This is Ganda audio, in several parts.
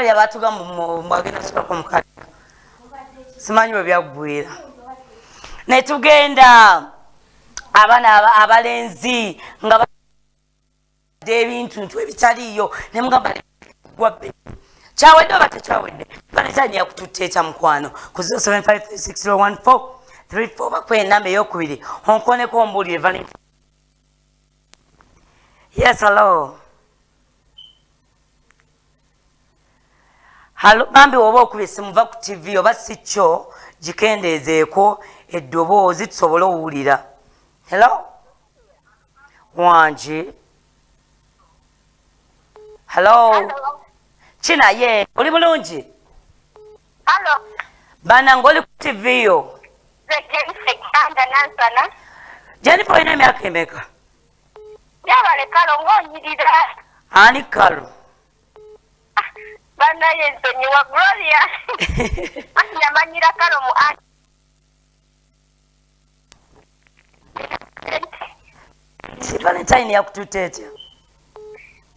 ya batugamba mwagenda sokako mukali simanyi bwe byaggwera ne tugenda abaana abalenzi nga ebintu ebitaliiyo ne mugamba gwabbe kyawedde oba tekyawedde Valentine yakututeeta mukwano ku 0753601434 bakuba enamba eyokubiri onkoneko ombuulire Valentine. Yes, hello. Hello, bambi woba okubye essimu va ku TV oba si kyo gikendeezeeko eddoboozi tusobole owulira. Hello? Wangi? Hello? Kina ye, oli bulungi? Hello. Bana ng'oli ku TV yo? Jennifer olina emyaka emeka? Yabale kalo ng'onyirira. Ani kalo? Bana yensonyiwa Gloria. Yamanyira kalo mu Valentine yakututeeta.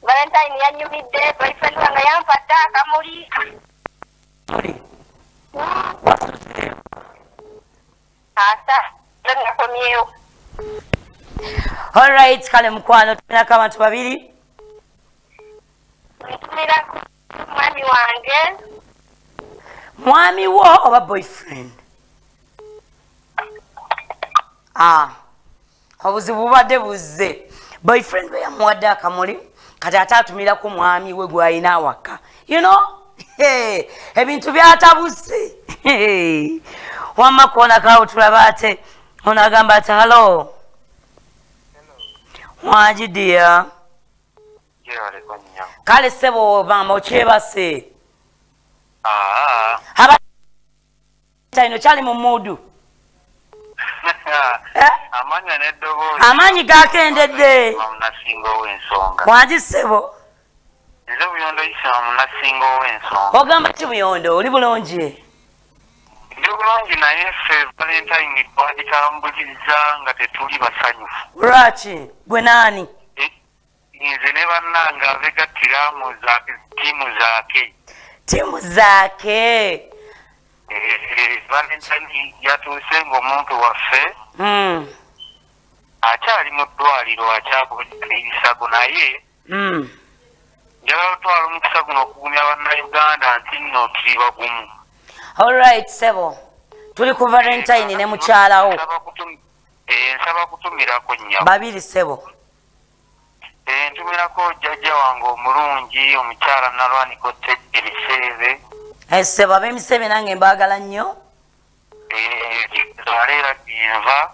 Valentine yanyumidde boyfriend wange yampatta akamuli. Asa, nakomyewo. All right, kale mukwano tulinako abantu babiri. Ntumira mwami wange. Mwami wo oba boyfriend? Obuzibu bubadde buzze. Boyfriend we yamuwadde akamuli kati ate atumirako mwami we gw'alina awaka. You know? Ebintu byatabuse. Wamma kuona kawo tulaba ate ono agamba ati hello. Wangi dear. Kale ssebo mama okyebase. Ino kyali mu mudu. Amaanyi gakendedde. Wangi ssebo. Ogamba ki Buyondo oli bulungi? Ndi bulungi naye ffe Valentine twagitambulizza nga tetuli basanyufu. Lwaki? Gwe naani? Nze ne bannange abegattira mu ttiimu zaake. Ttiimu zaake? Valentine yatuuse ng'omuntu waffe akyali mu ddwaliro akyabulira ebisago naye njagala otwala omukisa guno okugumya bannayuganda nti nno tuli bagumu. Alright sebo tuli ku Valentine ne mukyalawo nsaba kutumirako nnyabo babiri sebo ntumirako jjajja wange omulungi omukyala Nalwaniko Ebiseebe sebo ab'Emisebe nange mbaagala nnyo Zaleera Dinva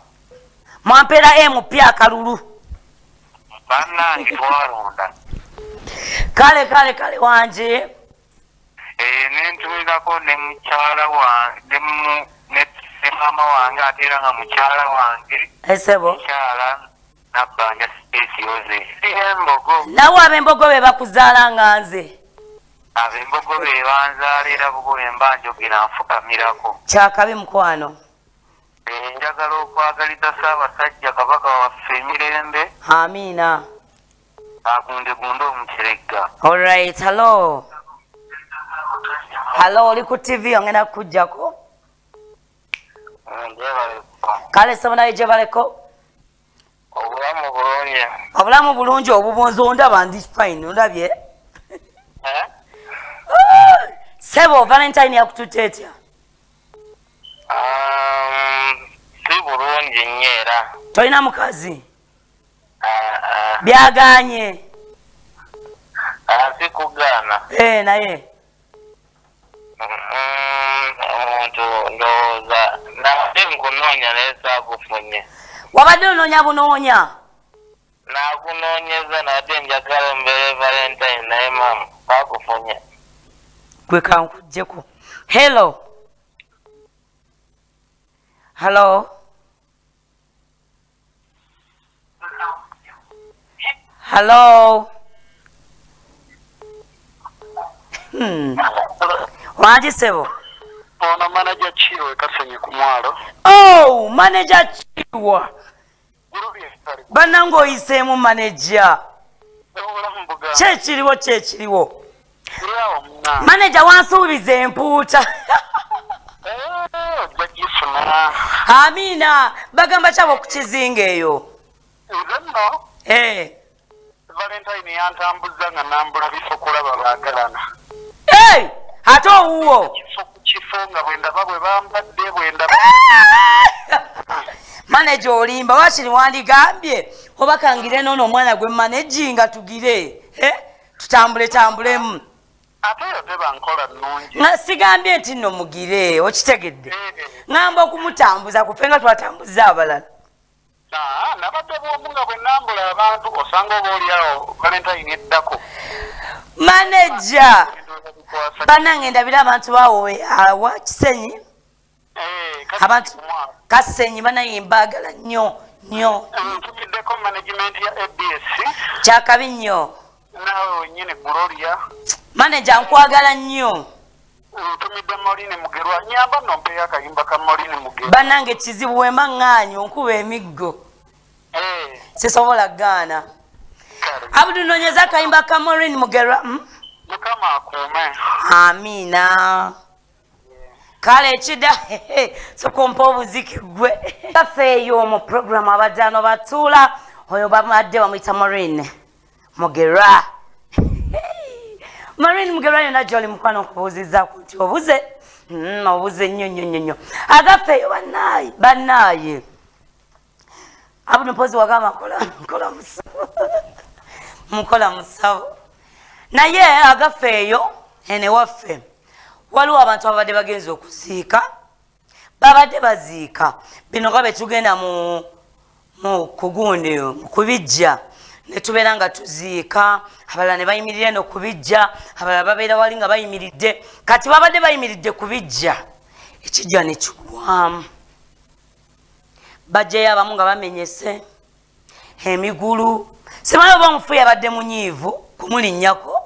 mwampeera mupya akalulu bannange twalonda kale wanje nentumirako ne mukyala wange ne maama wange ate era nga mukyala wange sebo mukyala Nabbanja Space Yoze embogo nawe ab'embogo be bakuzaala nga nze ab'embogo be banzaala era bugo emba njogera nfukamirako kyakabi mukwano njagala okwagaliza Ssaabasajja Kabaka waffe emirembe amiina agundegunde omuteregga. Alright, hello oli ku TV ongenda kukujjako kale sebo naye gye baleko obulamu bulungi obulamu bulungi obubunzi ondaba ndi fine ondabye sebo Valentine yakututte etya? si bulungi nnyo era tolina mukazi byaganye si kugaana naye omuntu ndowooza nabadde nkunoonya naye saagufunye. Wabadde onoonya bunoonya? Nagunoonyeza nabadde njagala mbeere Valentine naye maama saagufunye. Gwe kankuggyeko. Hello. Wangi sebo? Ono manager Chiwa Kasenyi ku mwalo. Oh, manager Chiwa. Bannange oyiseemu manager. Kyekiriwo. Manager wansuubiza empuuta. Jagifuna. Amina, bagamba kyabo ku kizinga eyo. Nno. Valentine yantambuza nga nambula bifo kulaba baagalana. Ate owuwo. Kifo nga bwe ndaba bwe bambadde bwe ndaba. Manager olimba wakiri wandigambye obakangire noono omwana gwe managing tugire. Tutambulemu. Ate yo tebankola nnungi. Nga sigambye nti nno mugire okitegedde. Ngamba okumutambuza kufe nga twatambuza abalala. Nabadde bwomu nga bwe nambula abantu osanga oba oliawo Valentine eddako. Manager bannange ndabira abantu bawowe awa Kisenyi. Abantu Kasenyi banaye mbagala nnyo. Ntumiddeko management ya ABS. Kyakabi nnyo. Nawe wenyine Gloria. Manager nkwagala nnyo. Ntumidde Moline Mugerwa. Nyamba nompeyo akayimba ka Moline Mugerwa. Bannange kizibu wemba ŋŋaanyo nkuba emiggo. Sisobola gaana. Abdu nonyeza akayimba ka Moline Mugerwa. Mukama akuume. Amina. Kale ekida sokompa obuziki gwe. Kafeeyo mu program abajjano batuula oyo bamadde bamuyita Moline Mugerwa. Moline Mugerwa yonna gy'oli mukwano okubuuzizzaako nti obuze. Obuze nnyo. Agafeeyo bannaaye. Abdu mpozi wagamba mukola musabo. Naye agafeeyo ene waffe. Waliwo abantu abadde bagenza okuziika. Babadde baziika. Bino nga betugenda mu kugundi mu kubijja. Ne tubeera nga tuziika. Abalala ne bayimirira eno kubijja. Abalala babeera wali nga bayimiridde. Kati babadde bayimiridde kubijja. Ekijja ne kigwamu. Bajjayo abamu nga bamenyese. Emigulu. Simanyi oba omufu yabadde munyiivu kumulinnyako.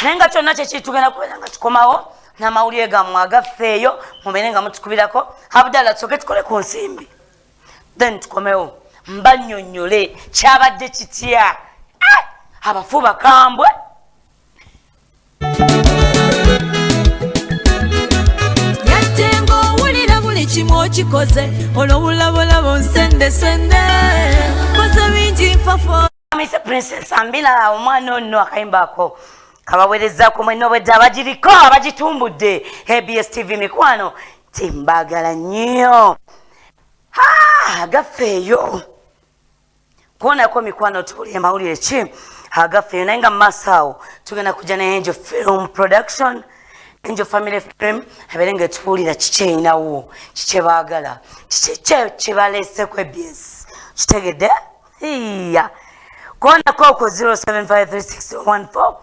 Naye nga kyonna kyekitugenda kubeera nga tukomawo n'amawulire gammwe agafeeyo mubeere nga mutukubirako. Abdallah tusooke tukole ku nsimbi. Then tukomewo. Mbannyonnyole kyabadde kitya. Abafu bakambwe. Yattenga owulira buli kimu okikoze olwobulabulabo nsendesende koze bingi nfafo. Mr. Princess Ambila omwana onno akayimbaako kabaweerezzaako mwenna obwedde abagiriko abagitumbudde ABS TV mikwano timbagala nnyo. Agafeeyo kuonako mikwano tuwulire mawulire ki agafeeyo naye nga mu maaso awo tugenda kujja ne Angel Film Production, Angel Family Film abeere nga etuwulira kiki erinawo kiki baagala kiki baleese ku ABS kitegedde kuonako ku 0753601434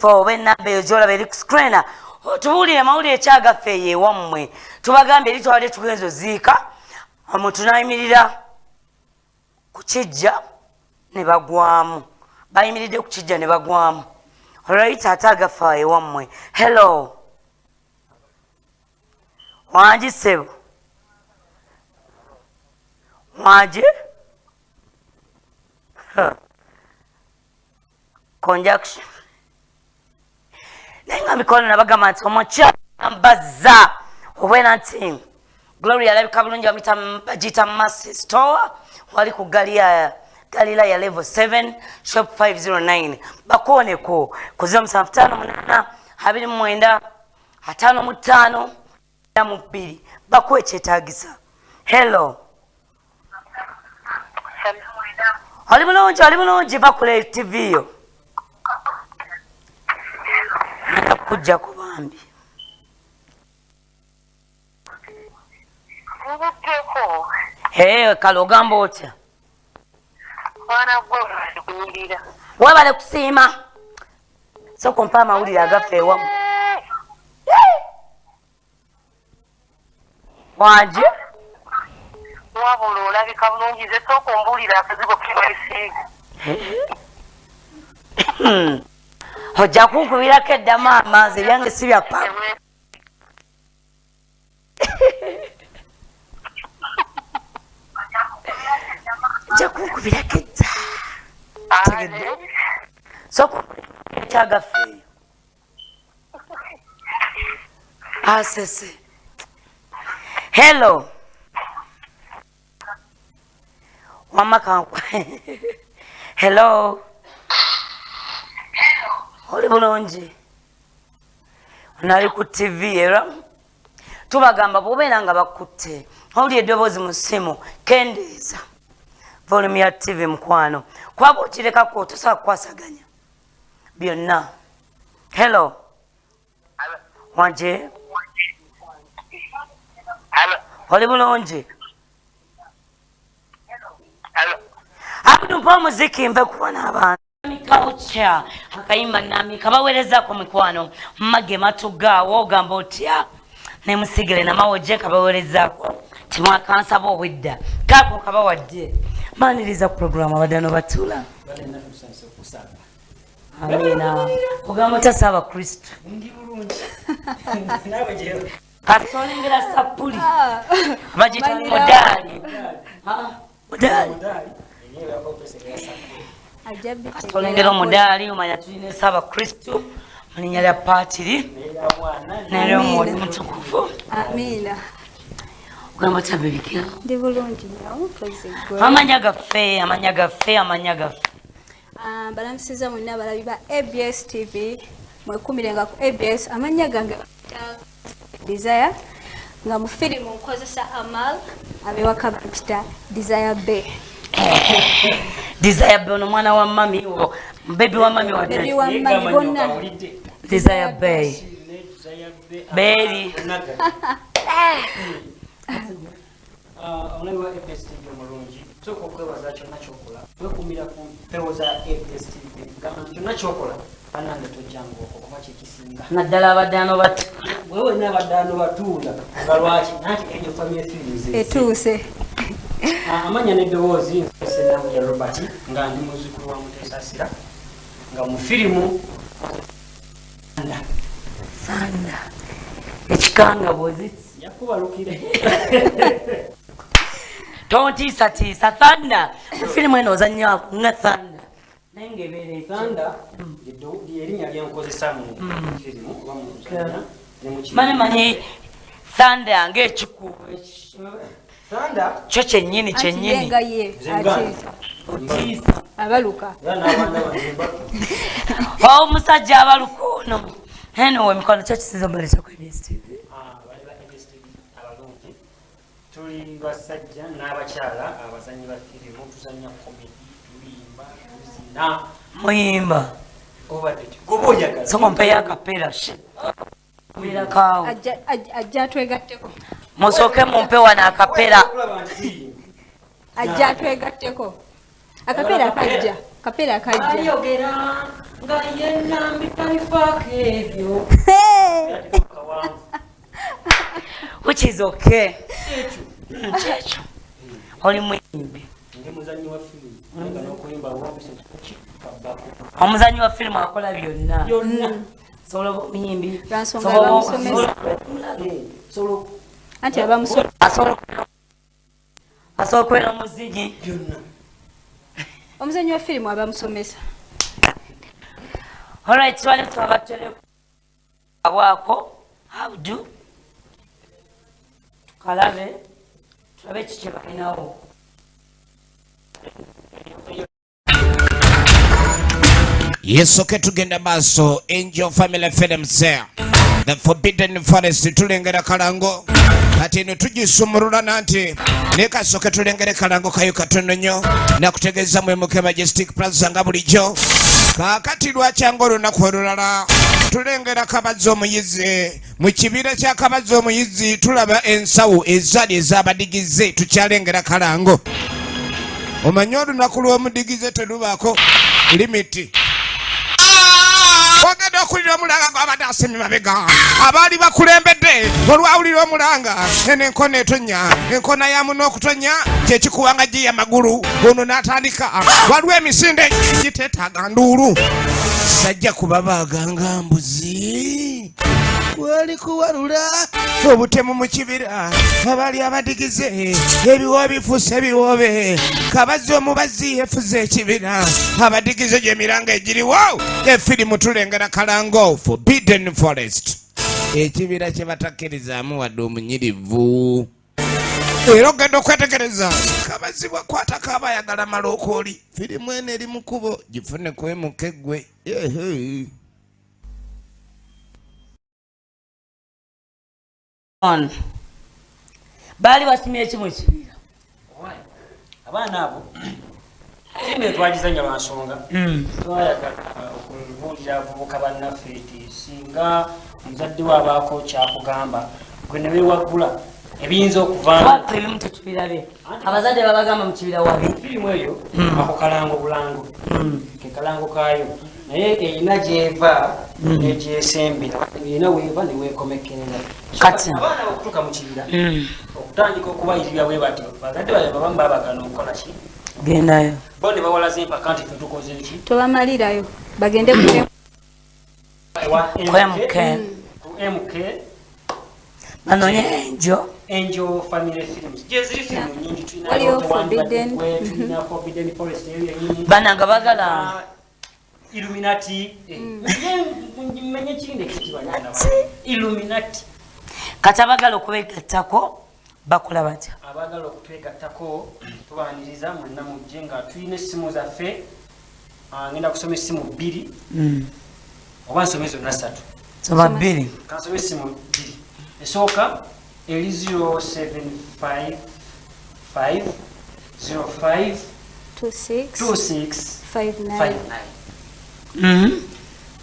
oba enamba eyo gyolaba eri ku screena otubuulire mawulire kyagafeeyo ewammwe tubagambye eri twabadde tugenza oziika omuntu n'ayimirira ku kijja ne bagwamu bayimiridde ku kijja ne bagwamu olwait ate agafeeyo ewammwe. Hello wangi sebo wangi conjunction naye nga mikono nabagamba nti omukyambazza obwena nti Gloria alabika bulungi bagiyita Mercy Store wali ku Galilaya level 7 shop 509 bakooneko ku 0758295552 bakuwe kyetaagisa. Hello oli bulungi bakule TV yo kujja ku bambi kale ogamba otya webale kusiima soko mpa amawulire agafa ewamu wanje wabula olabika bulungi ze sooka ombuulira akazigo kebalisiiga ojja kunkubirako edda maama nze ebyange si byapa ojja kunkubirako edda sooka kyagafeeyo Asese. Hello. Wamaka. Hello. Oli bulungi. Nali ku TV era. Tubagamba bobeera nga bakutte. Oli eddoboozi mu ssimu kendeeza. Volume ya TV mukwano. Kwaba okireka tosobola kukwasaganya. Byonna. Hello. Wanje. Oli bulungi. Abudu mpa muziki mbe kuwana abantu. Kaucha akayimba nami kabawereza kwa mikwano mmage matugaawo ogamba otya ne musigire na mawoje kabawereza kwa timwa kansa bo widda kako kabawadde maniriza program abadano batula balenda tusanse kusaba amina ogamba tasaba Kristo ndi bulungi nawe je pasonengera sapuli abajita modali modali yenyewe hapo pesa Olengero modali umanya tuline saba Kristo mulinya lya patiri nero mwali mutukufu amina kwamba tabirikira ndi bulungi nyawo praise God amanya gaffe balamusiza mwenna abalabi ba ABS TV mwekumirenga ku ABS amanya gange Desire nga mu firimu nkozesa Amal abewaka Peter Desire Bay Desire Bay mwana wa mami wo baby wa mami wa baby wa mami bonna Desire Bay baby onaiwa ABS TV omulungi sooka okwebaza kyonna kyokola wekumira ku mpewo za ABS TV gamba kyonna kyokola banange tojjanga okwo kuba kyekisinga naddala abaddaano batu wewe n'abaddaano batuula nga lwaki nanti ejo family films etuuse amanya n'eddoboozi nsenamu ya Robert nga ndi muzzukulu wa Mutesasira nga mu firimu Sanda ekikanga bwoziti yakubalukire tontiisa Thunder firimu eno ozannyo nga Thunder nengebere Thunder lyerinnya lyenkozesa mu firimu oba mu kuzannya manyi Thunder ng'ekikubo Thunder kyo kyennyini yenga ye ate abaluka omusajja abaluka ono anyway mikono kyo kisiza balesa ku ABS TV tuli basajja n'abakyala abazanyi ba firimu tuzannya komedi tulimba tuzina muyimba goboyagala soko mpeyo akapera kawo ajja twegatteko musoke mumpewa na akapera ajja twegatteko akapera kajja ayogera nga yenna mbikalifaako ebyo which is okay kyekyo oli muyimbi ndi muzanyi wa firimu nga n'okuyimba omuzanyi wa firimu akola byonna sobola omuyimbi lwansonga abamusomesa anti abamusomesa asobola okubeera omuzigi omuzanyi wa firimu abamusomesa alright twali twabatele abwako abdu tukalabe tulabe kiki balinawo yesoke tugenda maaso Angel Family Films The Forbidden Forest tulengera kalango kati eno tugisumulula nanti nekasoke tulengere kalango kayo katono nnyo nakutegeeza mwemuke Majestic Plaza nga bulijjo kakati lwakyanga olunaku olulala tulengera Kabazzi omuyizi mu kibira kya Kabazzi omuyizi tulaba ensawo ezaali ez'abadigize tukyalengera kalango omanyi olunaku lw'omudigize telubaako limiti ogenda okulira omulanga gw'abadde asemye mabega abaali bakulembedde olwawulira omulanga enenkono etonya enkona ya muno okutonya kyekikuwanga giya magulu ono n'atandika waliwo emisinde giteetaaga nduulu sajja kubabaaganga mbuzi wali kuwalula obutemu mu kibira abaali abadigize ebiwoobe bifuuse ebiwoobe Kabazzi omubazi yefuze ekibira abadigize gy'emiranga egiriwo efirimu tulengera kalango Forbidden Forest ekibira kye batakkirizamu wadde omunyirivu. Era ogenda okwetegereza kabazibwa kwata kaba ayagala malokooli firimu eno eri mu kkubo gifune kwemuka eggwe. baali batumye eki mu kibira abaana abo ime twagizanya lwa nsonga twayagala okubuulira abavubuka bannaffe nti singa omuzadde we abaako kyakugamba gwe ne beewaggula ebiyinza okuvaamu ebimu tetubirabe abazadde babagamba mu kibira wabi firimu eyo ako kalango bulango ke kalango kaayo naye erina gyeva negyesembera erina weeva neweekomekerera kati abaana okutuuka mu kibira okutandika okubayirira bwe batyo bazadde bayo babamu babagana okukola ki gendayo bo ne bawalaze empaka nti fetukoze ki tobamalirayo bagende ku MK banonye Angel Family Films gyeziri firimu nyingi Waliwo Forbidden. tulina Forbidden Forest eyo yenyini bananga bagala Illuminati menye kirinde kitibanyana Illuminati kati abagala okubegattako bakola batya abagala okutwegattako tubaniriza mwenna mujje nga tulina essimu zaffe ngenda kusoma essimu 2 oba nsome zonna 3 soba 2 kansome essimu 2 esooka eri 075 05 26 59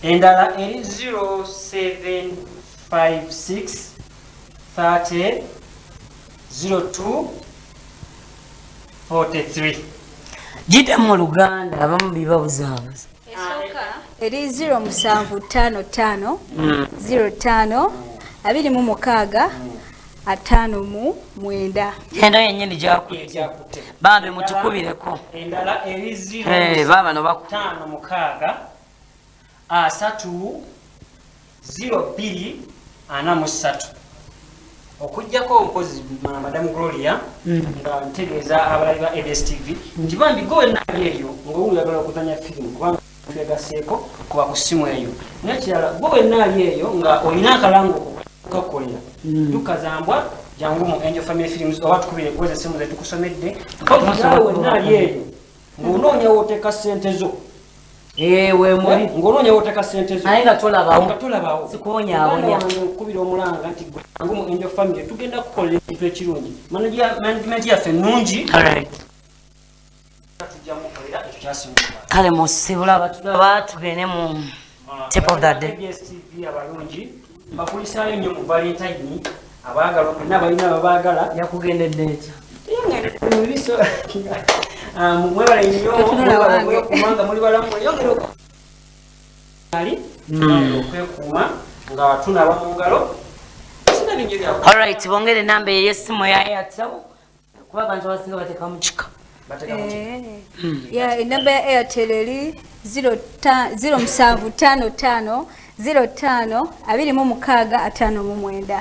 endala eri 0756 30 02 43 gidde mu Luganda abamu bibabuzaabuza eri 0755 05 26 59 endo yennyini gyakutte bambi mutukubireko endala eri baba no 05 03 02 okujjako mpozi Madam Gloria nga ntegeeza abalabi ba ABS TV nti bambi gowe naali eyo ng'oyagala okuzanya firimu kubanga twegaseeko kuba ku ssimu eyo nekirala gowe naali eyo nga olina akalango okukakolera tukazambwa jangu mu Angel Family Films oba tukubire kuweza essimu zetu kusomedde nawe naali eyo ng'onoonya wooteeka ssente zo weemuli ng'onoonya wooteeka ssente zo naye nga tolabawo tolabawo sikubonyaabonya okubira omulanga nti jangu mu Angel Family tugenda kukolera ekintu ekirungi management yaffe nnungi tujjamukolera ekyo kyasinga kale musibula batulaba tugende mu tip of that day ABS-TV abalungi mbakulisaayo nnyo mu Valentine abaagala bonna balina babaagala yakugendedde etya mwebale nnyo kubanga muli balamu yongera ali okwekuuma nga tunaba mu ngalo sina bingi bya alright bongere namba ey'essimu ya Airtel kuba abantu abasinga bateeka mu kika enamba ya Airtel eri 0755 05 26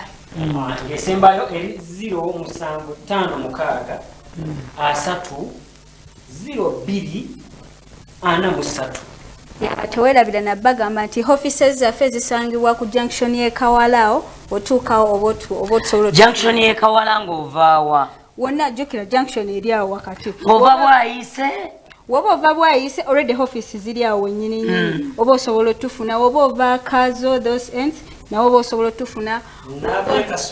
esembayo eri 0756 03 02 tewerabira nabbagamba nti offices zaffe zisangibwa ku junction y'ekawalao otuukawo oba otusobola junction y'ekawala ng'ovaawa wonna jjukira junction eri awo wakati oba bwayise woba ova bwayise already office ziri awo wennyini nyini oba osobola otufuna woba ova kazo those ends nawo oba osobola otufuna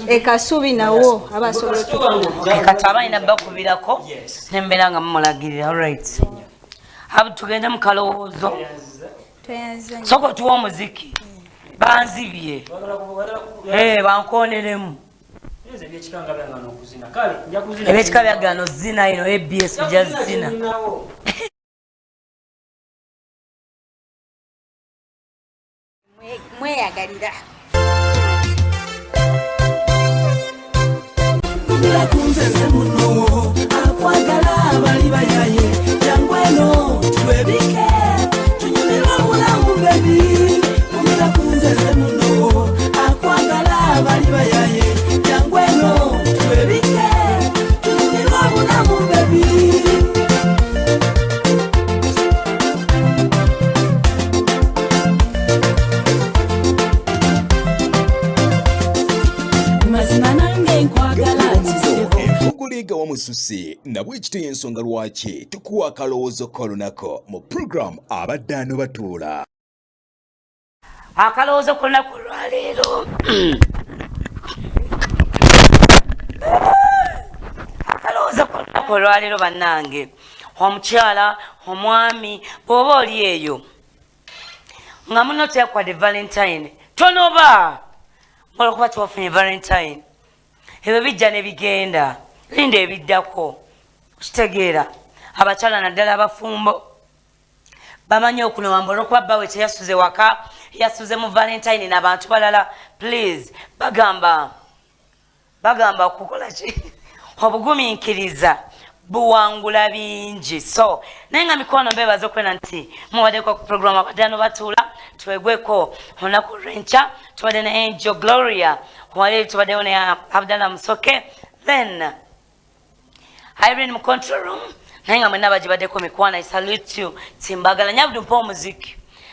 ekasubi nawo aba asobola otufuna kati abalina bakubirako nembeera nga mumulagirira alright tugende mu kalowoozo soko otuwa omuziki banzibye bankoneremu ebyekika byagano zina ino ABS ojja zina mweyagalira kumira kunzeze munowo akwagala abali bayaye jangu eno twebike tunyumirwa mulamu bebi kumira kunzeze munowo akwagala abali bayaye jangu eno twebike tunyumirwa mulamu bebi Omega wa Mususi na bwekiti ensonga lwaki tukuwa akalowoozo k'olunaku mu program Abaddaano Batuula. Akalowoozo k'olunaku lwaleero akalowoozo k'olunaku lwaleero bannange, omukyala omwami bw'oba oli eyo nga muno tekwadde Valentine tonoba olwokuba twafunye Valentine. Ebyo bijja ne bigenda, linda ebiddako. Kitegeera abakyala naddala abafumbo bamanyi okunowamba olwokuba bbawe teyasuze waka, yasuze mu Valentine n'abantu balala. Please bagamba okukola ki obugumiikiriza buwangula bingi. So naye nga mikono mbebaza okwena nti mubaddeko ku program Abaddaano Batuula, twegweko olunaku lw'enkya. Tubadde ne Angel Gloria, wali tubaddewo ne Abdallah Musoke, then Irene mu control room, naye nga mwenna bagibaddeko mikwana. I salute you, timbagala nyabudu mpa omuziki.